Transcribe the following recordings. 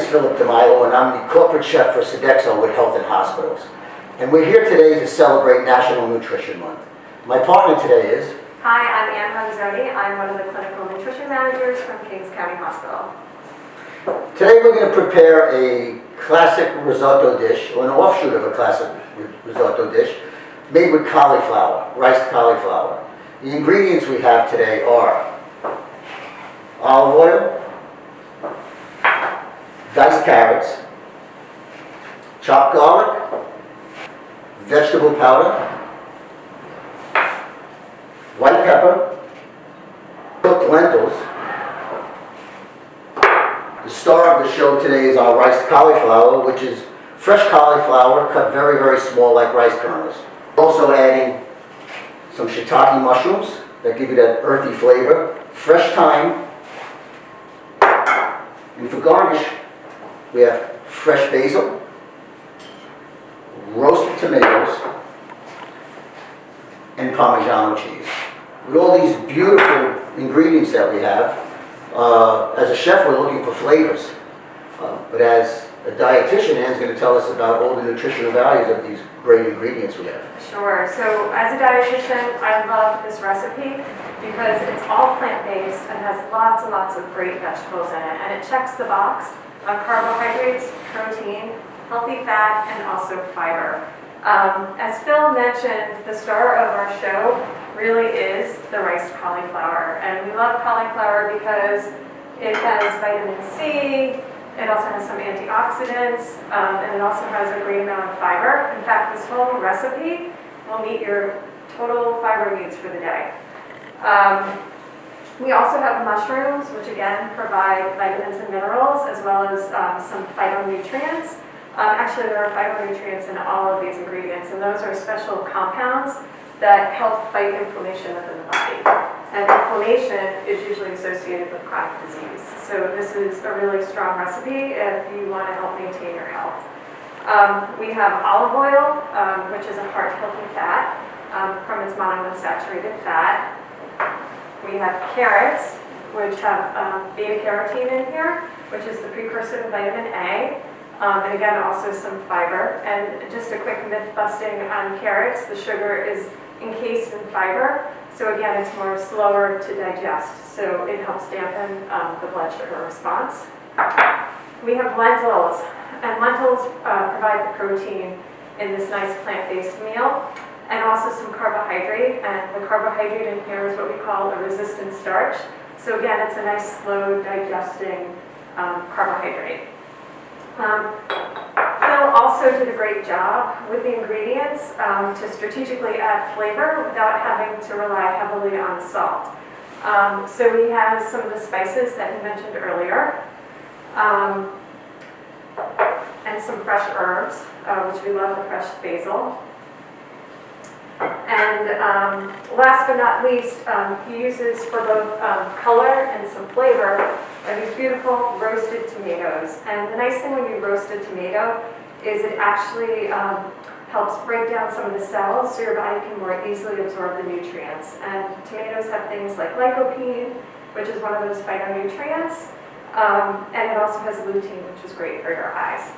Philip Demaiolo, and I'm the corporate chef for Sodexo with Health and Hospitals. And we're here today to celebrate National Nutrition Month. My partner today is... Hi, I'm Ann Manzoni. I'm one of the clinical nutrition managers from Kings County Hospital. Today we're going to prepare a classic risotto dish, or an offshoot of a classic risotto dish, made with cauliflower, riced cauliflower. The ingredients we have today are olive oil, diced carrots, chopped garlic, vegetable powder, white pepper, cooked lentils. The star of the show today is our riced cauliflower, which is fresh cauliflower cut very, very small like rice kernels. Also adding some shiitake mushrooms that give you that earthy flavor, fresh thyme, and for garnish, we have fresh basil, roasted tomatoes, and Parmesan cheese. With all these beautiful ingredients that we have, as a chef, we're looking for flavors. But as a dietitian, Ann's going to tell us about all the nutritional values of these great ingredients we have. Sure. So as a dietitian, I love this recipe because it's all plant-based and has lots and lots of great vegetables in it. And it checks the box on carbohydrates, protein, healthy fat, and also fiber. As Phil mentioned, the star of our show really is the riced cauliflower. And we love cauliflower because it has vitamin C, it also has some antioxidants, and it also has a great amount of fiber. In fact, this whole recipe will meet your total fiber needs for the day. We also have mushrooms, which again provide vitamins and minerals, as well as some phytonutrients. Actually, there are phytonutrients in all of these ingredients, and those are special compounds that help fight inflammation within the body. And inflammation is usually associated with chronic disease. So this is a really strong recipe if you want to help maintain your health. We have olive oil, which is a heart-healthy fat from its monounsaturated fat. We have carrots, which have beta-carotene in here, which is the precursor to vitamin A. And again, also some fiber. And just a quick myth busting on carrots, the sugar is encased in fiber. So again, it's more slower to digest. So it helps dampen the blood sugar response. We have lentils. And lentils provide the protein in this nice plant-based meal. And also some carbohydrate. And the carbohydrate in here is what we call a resistant starch. So again, it's a nice slow digesting carbohydrate. Phil also did a great job with the ingredients to strategically add flavor without having to rely heavily on salt. So he has some of the spices that he mentioned earlier, and some fresh herbs, which we love, the fresh basil. And last but not least, he uses for both color and some flavor are these beautiful roasted tomatoes. And the nice thing when you roast a tomato is it actually helps break down some of the cells so your body can more easily absorb the nutrients. And tomatoes have things like lycopene, which is one of those phytonutrients, and it also has lutein, which is great for your eyes.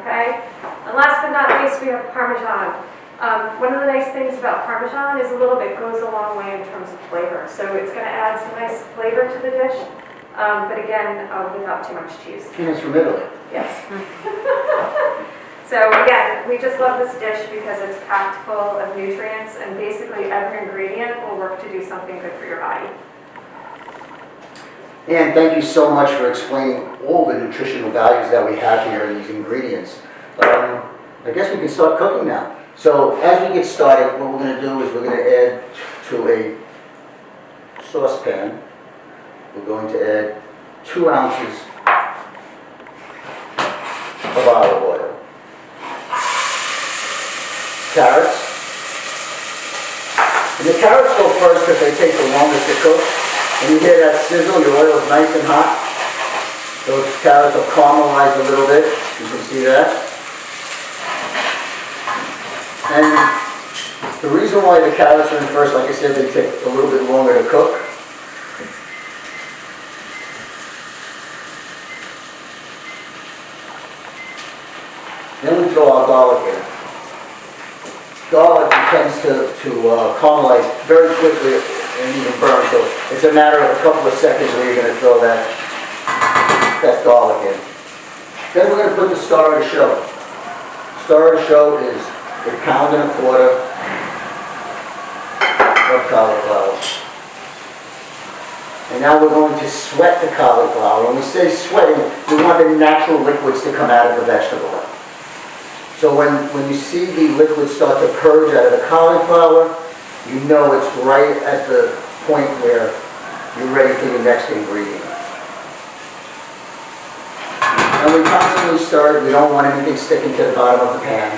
Okay? And last but not least, we have Parmesan. One of the nice things about Parmesan is a little bit goes a long way in terms of flavor. So it's going to add some nice flavor to the dish, but again, without too much cheese. And it's from Italy. Yes. So again, we just love this dish because it's packed full of nutrients, and basically every ingredient will work to do something good for your body. And thank you so much for explaining all the nutritional values that we have here in these ingredients. I guess we can start cooking now. So as we get started, what we're going to do is we're going to add to a saucepan, we're going to add 2 ounces of olive oil, carrots, and the carrots go first because they take the longest to cook. When you hear that sizzle, your oil is nice and hot. Those carrots will caramelize a little bit, you can see that. And the reason why the carrots are in first, like I said, they take a little bit longer to cook. Then we throw our garlic in. Garlic tends to caramelize very quickly and even burn, so it's a matter of a couple of seconds where you're going to throw that garlic in. Then we're going to put the star of the show. Star of the show is a pound and a quarter of cauliflower. And now we're going to sweat the cauliflower. When we say sweating, we want the natural liquids to come out of the vegetable. So when you see the liquids start to purge out of the cauliflower, you know it's right at the point where you're ready for your next ingredient. And we constantly stir it. We don't want anything sticking to the bottom of the pan.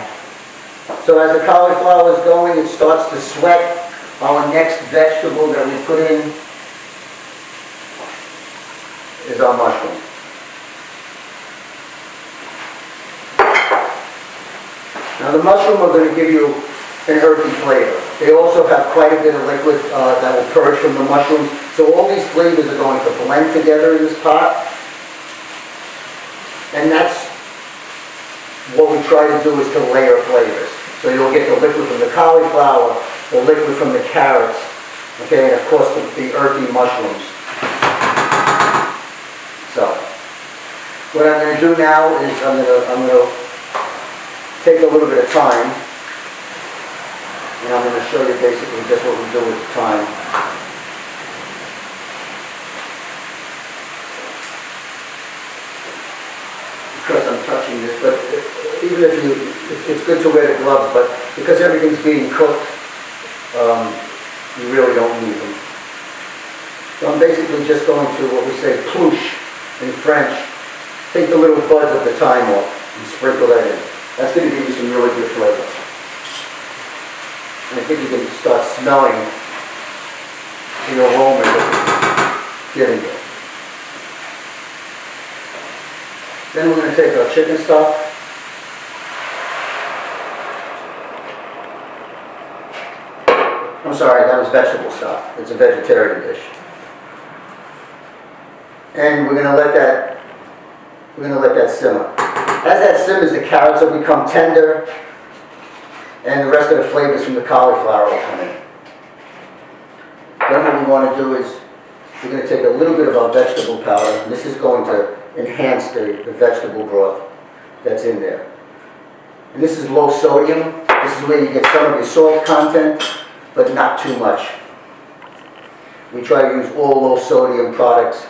So as the cauliflower is going, it starts to sweat. Our next vegetable that we put in is our mushroom. Now the mushroom are going to give you an earthy flavor. They also have quite a bit of liquid that will purge from the mushrooms. So all these flavors are going to blend together in this pot. And that's what we try to do, is to layer flavors. So you'll get the liquid from the cauliflower, the liquid from the carrots, okay, and of course the earthy mushrooms. So what I'm going to do now is I'm going to take a little bit of thyme, and I'm going to show you basically just what we do with the thyme. Because I'm touching this, but even if it's good to wear the gloves, but because everything's being cooked, you really don't need them. So I'm basically just going to, what we say, plouche in French, take the little buds of the thyme off and sprinkle that in. That's going to give you some really good flavor. And I think you can start smelling the aroma that it's giving you. Then we're going to take our chicken stock. I'm sorry, that was vegetable stock. It's a vegetarian dish. And we're going to let that simmer. As that simmers, the carrots will become tender, and the rest of the flavors from the cauliflower will come in. Then what we want to do is, we're going to take a little bit of our vegetable powder, and this is going to enhance the vegetable broth that's in there. And this is low sodium. This is where you get some of your salt content, but not too much. We try to use all low sodium products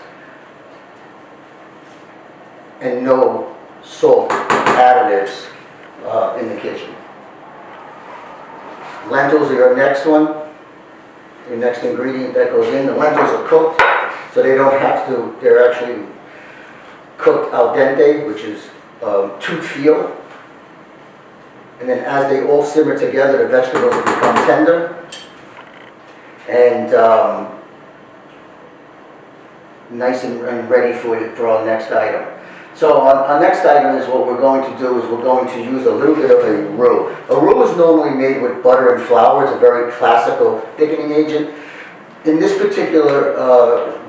and no salt additives in the kitchen. Lentils are your next one, your next ingredient that goes in. The lentils are cooked, so they don't have to, they're actually cooked al dente, which is tooth feel. And then as they all simmer together, the vegetables will become tender and nice and ready for our next item. So our next item is, what we're going to do is we're going to use a little bit of a roux. A roux is normally made with butter and flour. It's a very classical thickening agent. In this particular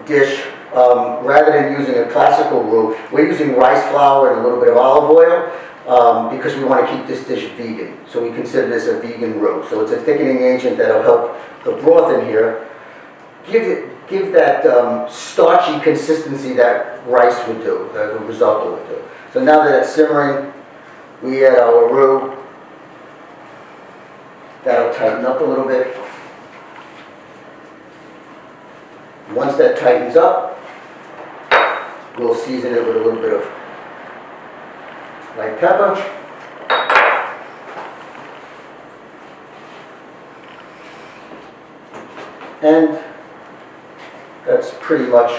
dish, rather than using a classical roux, we're using rice flour and a little bit of olive oil because we want to keep this dish vegan. So we consider this a vegan roux. So it's a thickening agent that will help the broth in here give that starchy consistency that rice would do, that the risotto would do. So now that it's simmering, we add our roux. That'll tighten up a little bit. Once that tightens up, we'll season it with a little bit of light pepper. And that's pretty much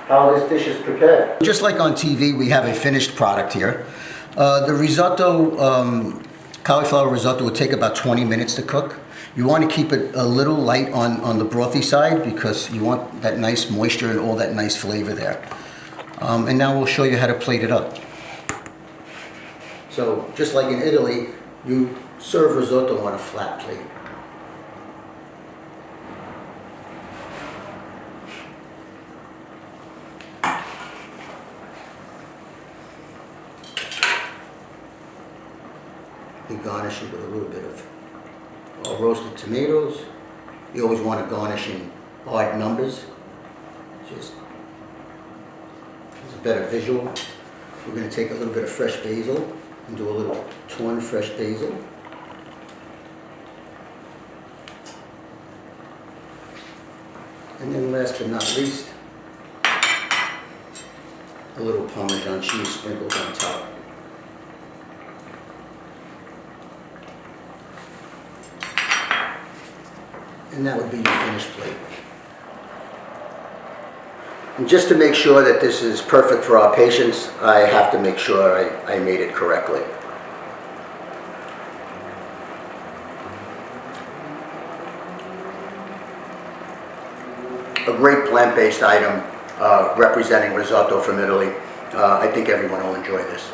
how this dish is prepared. Just like on TV, we have a finished product here. The risotto, cauliflower risotto, would take about 20 minutes to cook. You want to keep it a little light on the brothy side because you want that nice moisture and all that nice flavor there. And now we'll show you how to plate it up. So just like in Italy, you serve risotto on a flat plate. You garnish it with a little bit of roasted tomatoes. You always want to garnish in odd numbers. Just it's a better visual. We're going to take a little bit of fresh basil and do a little torn fresh basil. And then last but not least, a little Parmesan cheese sprinkled on top. And that would be your finished plate. And just to make sure that this is perfect for our patients, I have to make sure I made it correctly. A great plant-based item representing risotto from Italy. I think everyone will enjoy this.